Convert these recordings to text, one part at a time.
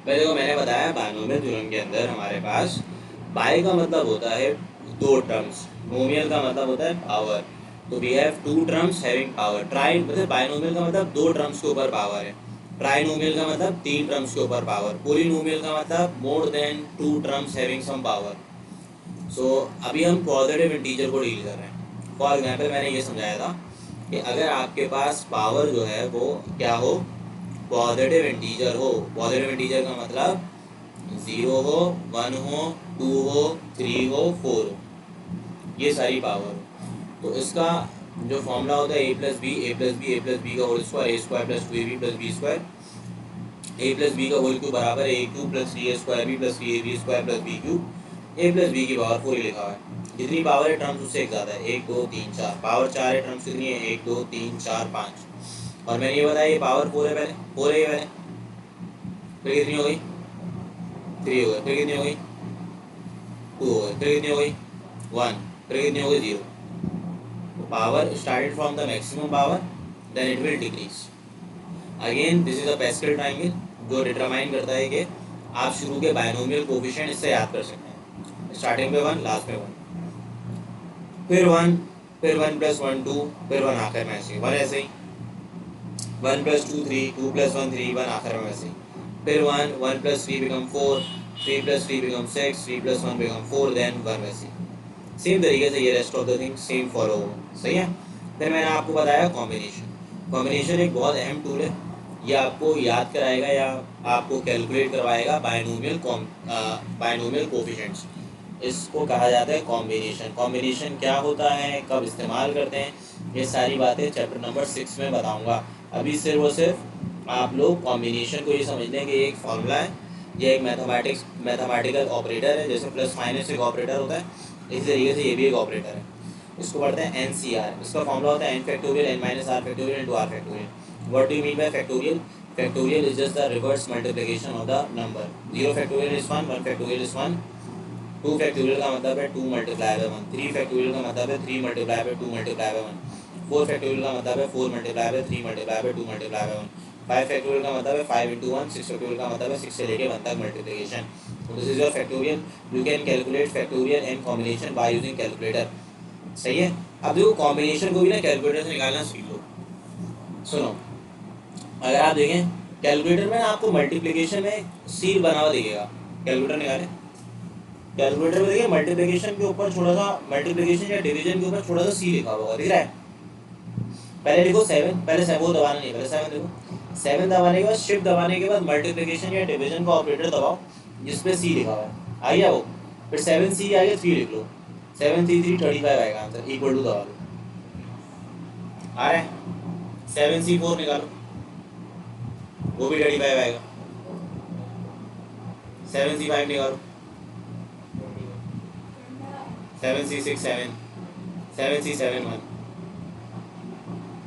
भाई देखो, मैंने बताया बाइनोमियल थ्योरम के अंदर हमारे पास बाय का मतलब होता है दो टर्म्स, नोमियल का मतलब होता है पावर। तो we have two terms having power. Tri मतलब बाइनोमियल का मतलब दो टर्म्स के ऊपर पावर है। ट्राइनोमियल का मतलब तीन टर्म्स के ऊपर पावर। पोलिनोमियल का मतलब more than two terms having some power. So अभी हम पॉजिटिव इंटीजर को डील कर रहे हैं। फॉर एग्जाम्पल मैंने ये समझाया था कि अगर आपके पास पावर जो है वो क्या हो, पॉजिटिव इंटीजर हो। पॉजिटिव इंटीजर का मतलब 0 हो, 1 हो, 2 हो, 3 हो, 4 हो, ये सारी पावर हो। तो इसका जो फॉर्मूला होता है a plus b, a plus b, a plus b का whole square, a square plus two a b plus b square, a plus b का होल क्यूब बराबर है a cube plus three a square b plus three a b square plus b cube. A plus B की power 4 ही लिखा हुआ है। जितनी power है टर्म्स उससे एक ज़्यादा है, 1 2 3 4, पावर 4 है, टर्म्स कितनी है, 1 2 3 4 5। और मैंने ये बताया ये पावर 4 है, पहले 4 है ये पहले, फिर कितनी हो गई, 3 हो गई, फिर कितनी हो गई, 2 हो गई, फिर कितनी हो गई, 1, फिर कितनी हो गई, 0। तो power started from the maximum power, then it will decrease. Again this is a Pascal triangle जो डिटरमाइन करता है कि आप शुरू के बायनोमियल कोफिशिएंट इससे याद कर सकते हैं। स्टार्टिंग में 1, लास्ट में 1, फिर 1, फिर 1 प्लस 1 2, फिर 1 आखिर में ऐसे ही 1, ऐसे ही 1 प्लस 2 3, 2 प्लस 1 3, 1 आखिर में ऐसे ही, फिर 1, 1 plus 3 become 4, 3 plus 3 become 6, 3 plus 1 become 4, then 1 वैसे ही। सेम तरीके से ये rest of the thing same follow हो, सही है। फिर मैंने आपको बताया कॉम्बिनेशन। कॉम्बिनेशन एक बहुत अहम टूल है। ये आपको याद कराएगा या आपको कैलकुलेट करवाएगा बायनोमियल कोफिशिएंट्स। इसको कहा जाता है कॉम्बिनेशन। कॉम्बिनेशन क्या होता है, कब इस्तेमाल करते हैं, ये सारी बातें चैप्टर नंबर 6 में बताऊंगा। अभी सिर्फ और सिर्फ आप लोग कॉम्बिनेशन को ये समझ लें कि एक फॉर्मूला है, ये एक मैथमेटिकल ऑपरेटर है। जैसे प्लस माइनस एक ऑपरेटर होता है, इसी तरीके से ये भी एक ऑपरेटर है। इसको पढ़ते हैं एनसीआर। इसका फॉर्मूला होता है N factorial N minus R factorial into R factorial. What do you mean by factorial? Factorial is just the reverse multiplication of the number. 0 factorial is 1, 1 factorial is 1, 2 factorial का मतलब है 2 multiply by 1, 3 factorial का मतलब है 3 multiply by 2 multiply by 1, 4 factorial का मतलब है 4 multiply by 3 multiply by 2 multiply by 1, 5 factorial का मतलब है 5 इंटू 1, 6 फैक्टोरियल का मतलब है 6 से लेके 1 तक multiplication. This is your factorial. You can calculate factorial and combination by using calculator, सही है। अब देखो कॉम्बिनेशन को भी ना कैलकुलेटर से निकालना सीख लो। सुनो, अगर आप देखें कैलकुलेटर में ना आपको मल्टीप्लिकेशन में सील बना हुआ दिखेगा। कैलकुलेटर निकालें, कैलकुलेटर में देखिए मल्टीप्लिकेशन के ऊपर छोटा सा, मल्टीप्लिकेशन या डिवीजन के ऊपर छोटा सा सी लिखा हुआ दिख रहा है। पहले लिखो 7, पहले 7 वो दबाना नहीं, पहले 7 लिखो। 7 दबाने के बाद शिफ्ट दबाने के बाद मल्टीप्लिकेशन या डिवीजन का ऑपरेटर दबाओ जिसपे सी लिखा हुआ है, आ गया वो। फिर 7 सी आगे 3 लिख लो, 7 3 3 35 आएगा आंसर, इक्वल टू दबा लो, आ रहा है। 7 सी 4 निकालो, वो भी 35 आएगा। 7 सी 5 निकालो, 7 सी 6 7, 7 सी 7 1,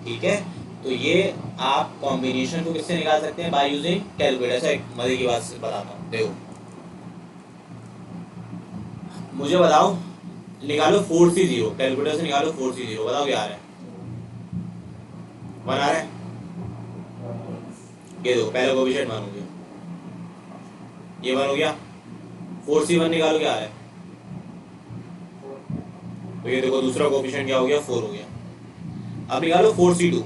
ठीक है। तो ये आप कॉम्बिनेशन को किससे निकाल सकते हैं, बाय यूजिंग कैलकुलेटर। ऐसा एक मजे की बात बताता हूँ, देखो मुझे बताओ, निकालो 4 सी 0, कैलकुलेटर से निकालो 4 सी 0, बताओ क्या आ रहा है, 1 आ रहा है। ये देखो पहले कोफिशिएंट 1 हो गया, ये 1 हो गया। 4 सी 1 निकालो, क्या आ रहा है, तो ये देखो दूसरा कोफिशिएंट क्या हो गया, 4 हो गया। अब निकालो 4 सी 2,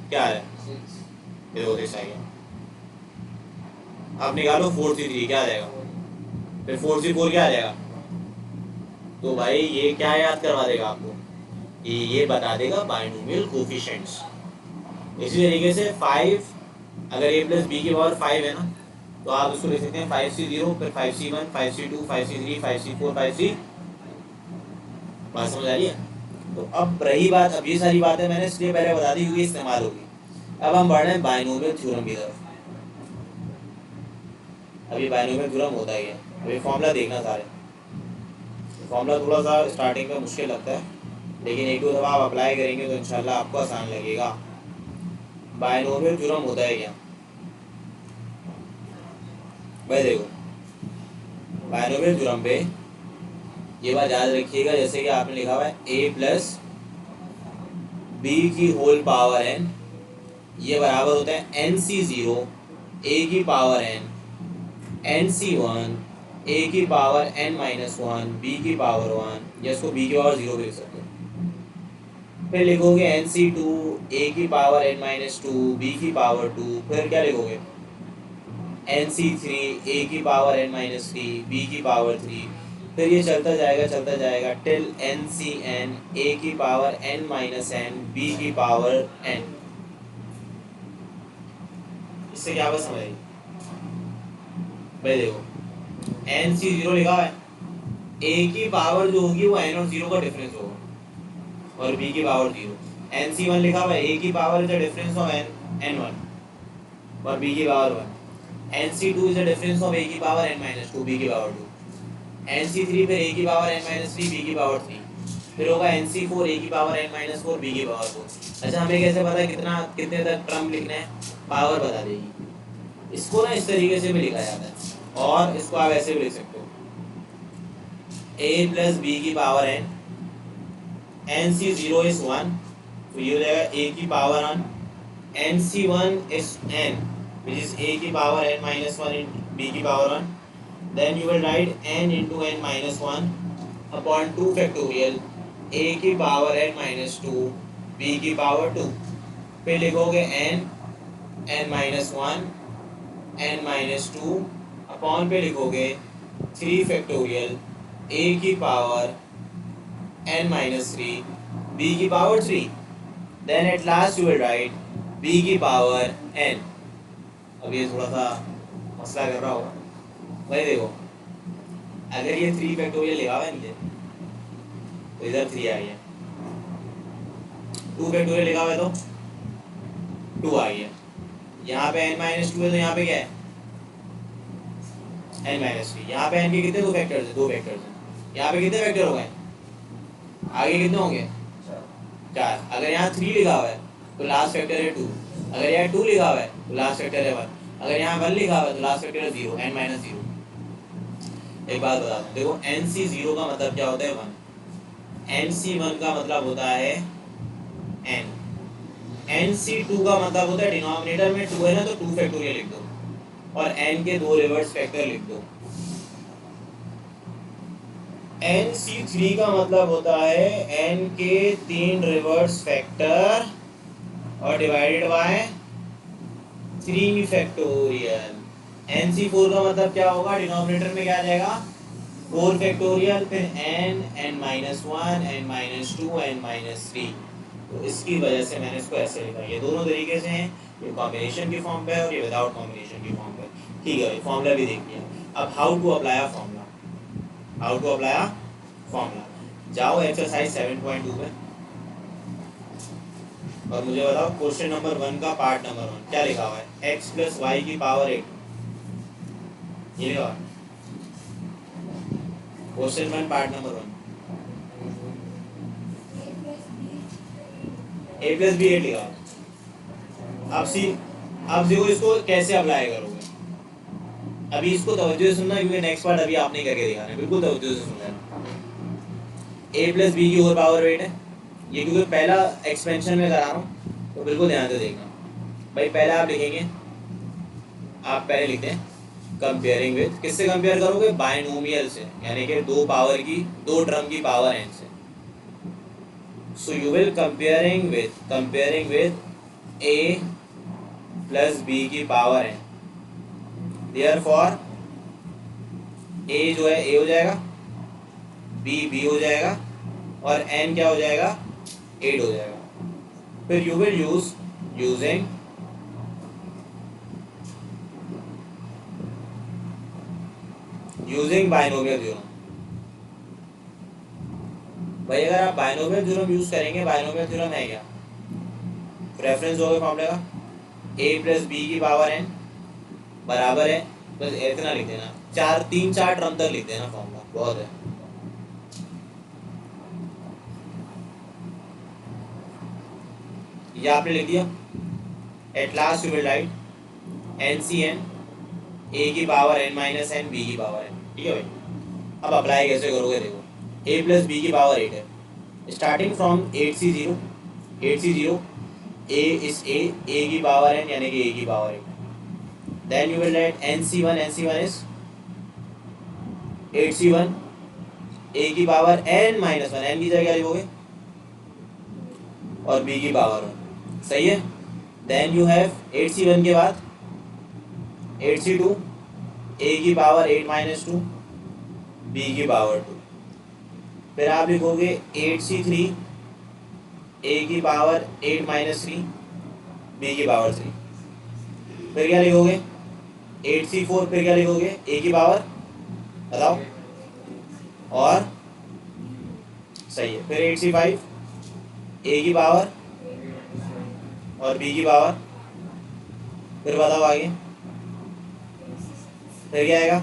क्या आ रहा है, ये देखो 6 आ गया। अब निकालो 4 सी 3, क्या आ जाएगा, फिर 4 सी 4 क्या आ जाएगा। तो भाई ये क्या याद करवा देगा आपको, ये बता देगा बाइनोमियल कोफिशिएंट्स। इसी तरीके से 5, अगर ए प्लस बी की पावर 5 है ना, तो आप उसको लिख सकते हैं 5 सी 0, फिर 5 सी 1, 5 सी 2, 5 सी 3, 5 सी 4, 5 सी, बात समझ आ रही है। तो अब रही बात, अब ये सारी बातें मैंने इसलिए पहले बता दी क्योंकि इस्तेमाल होगी। अब हम बढ़ रहे हैं बाइनोमियल थ्योरम की तरफ। अभी बाइनोमियल थ्योरम होता ही है। अभी फॉर्मूला देखना सारे, फॉर्मूला थोड़ा सा स्टार्टिंग में मुश्किल लगता है, लेकिन एक दो दफ़ा आप अप्लाई करेंगे तो इंशाल्लाह आपको आसान लगेगा। बाइनोमियल थ्योरम होता है क्या भाई, देखो बाइनोमियल थ्योरम पे ये बात याद रखिएगा, जैसे कि आपने लिखा हुआ है ए प्लस बी की होल पावर एन, ये बराबर होता है एन सी 0 ए की power n n C one a की power n minus one b की पावर वन, या इसको बी की पावर 0 भी लिख सकते हो। फिर लिखोगे एन सी टू ए की power n minus two B की पावर टू, फिर क्या लिखोगे एन सी थ्री ए की power n minus three B की पावर थ्री, फिर ये चलता जाएगा टिल एन सी एन ए की power n minus n B की पावर n। इससे क्या बात समझ आई भाई? देखो एन सी 0 लिखा हुआ है, ए की पावर जो होगी वो n और 0 का डिफरेंस होगा, और बी की पावर 0। एन सी वन लिखा हुआ है, ए की power is the difference of n one और बी की power 1। N c two is the difference of a की power n minus two B की पावर 2। एन सी थ्री फिर ए की power n minus three B की power 3, फिर होगा n c four a की power n minus four b की power 4। अच्छा हमें कैसे पता कितने तक टर्म लिखना है? पावर बता देगी। इसको ना इस तरीके से भी लिखा जाता है, और इसको आप ऐसे भी लिख सकते हो a प्लस बी की power n, N C zero is one, तो ये हो जाएगा a की power one, N C one is n which is a की power n minus 1 into b की power 1, then you will write n into n minus 1 upon 2 factorial a की power n minus 2 b की power 2, फिर लिखोगे n minus 1 n minus 2 upon पे लिखोगे 3 factorial a की power n minus 3 b की power 3, then at last you will write b की power n। अब ये थोड़ा सा मसला कर रहा होगा भाई। देखो अगर ये 3 फैक्टोरियल लिखा हुआ है नीचे, तो इधर 3 आ गया, 2 फैक्टोरियल लिखा हुआ है तो 2 आ गया, यहाँ पे n माइनस टू है तो यहाँ पे क्या है n माइनस थ्री। यहाँ पे n के कितने 2 फैक्टर्स है? 2 फैक्टर्स है। यहाँ पे कितने फैक्टर हो गए? आगे कितने होंगे? 4। अगर यहाँ 3 लिखा हुआ है तो लास्ट फैक्टर है 2, अगर यहाँ 2 लिखा हुआ है तो लास्ट फैक्टर है 1, अगर यहाँ 1 लिखा हुआ है तो लास्ट फैक्टर है 0, n माइनस 0। एक बात बता दूँ, देखो एन सी 0 का मतलब क्या होता है? 1। एन सी 1 का मतलब होता है n। एन सी 2 का मतलब होता है डिनोमिनेटर में 2 है ना, तो 2 फैक्टोरियल लिख दो, और n के 2 रिवर्स फैक्टर लिख दो। एन सी 3 का मतलब होता है n के 3 रिवर्स फैक्टर और divided by 3 factorial. N C 4 का मतलब क्या होगा? डिनोमिनेटर में क्या आ जाएगा? 4 फैक्टोरियल, फिर n minus one n minus to n minus three. तो इसकी वजह से मैंने इसको ऐसे लिखा। ये दोनों तरीके से हैं, ये कॉम्बिनेशन की फॉर्म पे है और ये विदाउट कॉम्बिनेशन की फॉर्म पे। ठीक है, फॉर्मूला भी देख लिया। अब how to apply formula, how to apply formula. जाओ एक्सरसाइज 7.2 पे और मुझे बताओ क्वेश्चन नंबर 1 का पार्ट नंबर 1 क्या लिखा हुआ है? x प्लस वाई की पावर 8, ये लिखा हुआ question 1 part number 1। a plus B 8 लिखा हुआ। अब देखो इसको कैसे अप्लाई करोगे। अभी इसको तवज्जो से सुनना, क्योंकि नेक्स्ट पार्ट अभी आपने करके दिखाना है, बिल्कुल तवज्जो से सुनना है। a प्लस बी की होल पावर 8 है, ये क्योंकि पहला एक्सपेंशन में करा रहा हूँ तो बिल्कुल ध्यान से देखना भाई। पहले आप लिखेंगे, आप पहले लिखते हैं कंपेयरिंग विद, किससे कंपेयर करोगे? बायनोमियल से, यानी कि 2 पावर की 2 टर्म की पावर n से। So you will comparing with a plus B की पावर n। देयरफॉर a जो है a हो जाएगा, b हो जाएगा, और n क्या हो जाएगा? 8 हो जाएगा। फिर you will using binomial theorem. भाई अगर आप बायनोमियल थ्योरम यूज करेंगे, बायनोमियल थ्योरम है क्या? रेफरेंस होगा फॉर्मूले का a प्लस बी की पावर n बराबर है, बस इतना लिख देना, 3-4 टर्म तक लिख देना, फॉर्मूला बहुत है। ये आपने लिख दिया। At last you will write n C n ए की power n minus n B की पावर n। ठीक है भाई, अब अप्लाई कैसे करोगे? देखो a प्लस बी की पावर 8 है, starting from 8c0 a is a की पावर n यानी कि a की power 8। Then you will write n c1 is 8c1 a की power n minus one, n की जगह क्या लिखोगे और b की पावर 1, सही है। देन यू हैव 8c1 के बाद 8c2 a की पावर 8 माइनस 2 b की पावर 2, फिर आप लिखोगे 8c3 a की पावर 8 माइनस 3 b की पावर 3, फिर क्या लिखोगे 8c4, फिर क्या लिखोगे a की पावर बताओ और सही है, फिर 8c5 a की पावर और b की पावर, फिर बताओ आगे, फिर क्या आएगा,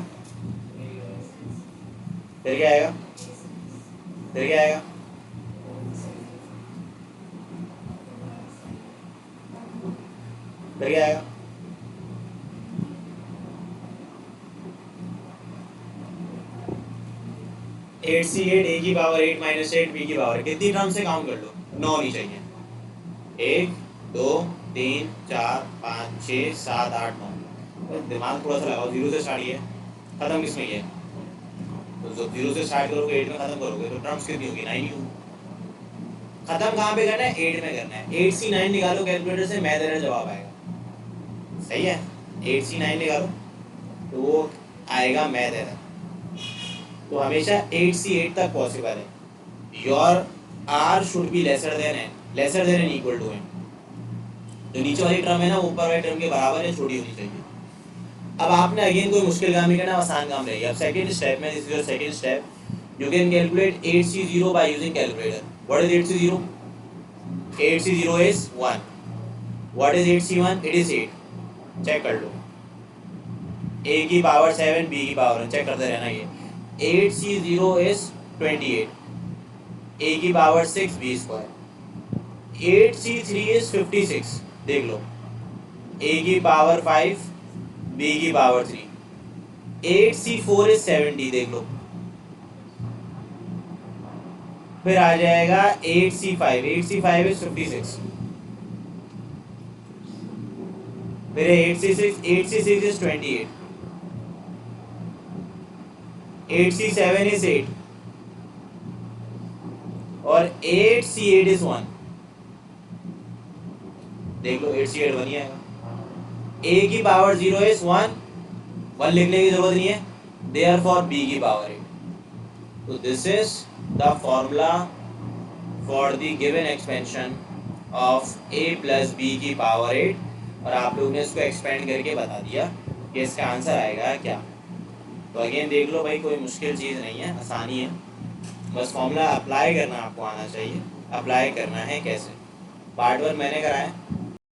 फिर क्या आएगा, फिर क्या आएगा, फिर क्या आएगा, एट सी एट ए की पावर 8 माइनस 8 बी की पावर, कितनी टर्म से काउंट कर लो, 9 नहीं चाहिए, 1 2 3 4 5 6 7 8 9, दिमाग थोड़ा सा लगाओ, जीरो से स्टार्ट किया, खत्म किसमें किया, तो जो जीरो से स्टार्ट करोगे 8 में खत्म करोगे तो टर्म्स कितनी होगी 9 ही होगी। खत्म कहाँ पे करना है 8 में करना है, 8c9 निकालो कैलकुलेटर से, मैथ एरर जवाब आएगा, सही है, 8c9 निकालो तो वो आएगा मैथ एरर, तो हमेशा 8c8 तक पॉसिबल है, your r should be lesser than N equal to N, जो नीचे वाली टर्म है ना ऊपर वाली टर्म के बराबर है, छोटी होनी चाहिए। अब आपने अगेन कोई मुश्किल काम नहीं करना, आसान काम रहेगा। अब सेकंड स्टेप में, this is your second step, you can calculate 8c0 by using calculator. What is 8c0? 8c0 is 1. What is 8c1? It is 8. Check कर लो, a की पावर 7 b की पावर 1, चेक करते रहना ये। 8c0 is 28, a की power 6 b square, 8c3 is 56, देख लो, a की power 5 b की पावर 3, 8c4 is 70, देख लो, फिर आ जाएगा 8c5 is 56, फिर 8c6 is 28, 8c7 is 8 और 8c8 is 1, देख लो 8c8 1 ही आएगा, a की पावर 0 is 1 लिखने की जरूरत नहीं है, देयरफॉर b की पावर 8, तो this is the formula for the given expansion of a plus b की पावर 8, और आप लोगों ने इसको एक्सपेंड करके बता दिया कि इसका आंसर आएगा क्या। तो अगेन देख लो भाई, कोई मुश्किल चीज़ नहीं है, आसानी है, बस फॉर्मूला अप्लाई करना आपको आना चाहिए। अप्लाई करना है कैसे, पार्ट 1 मैंने कराया,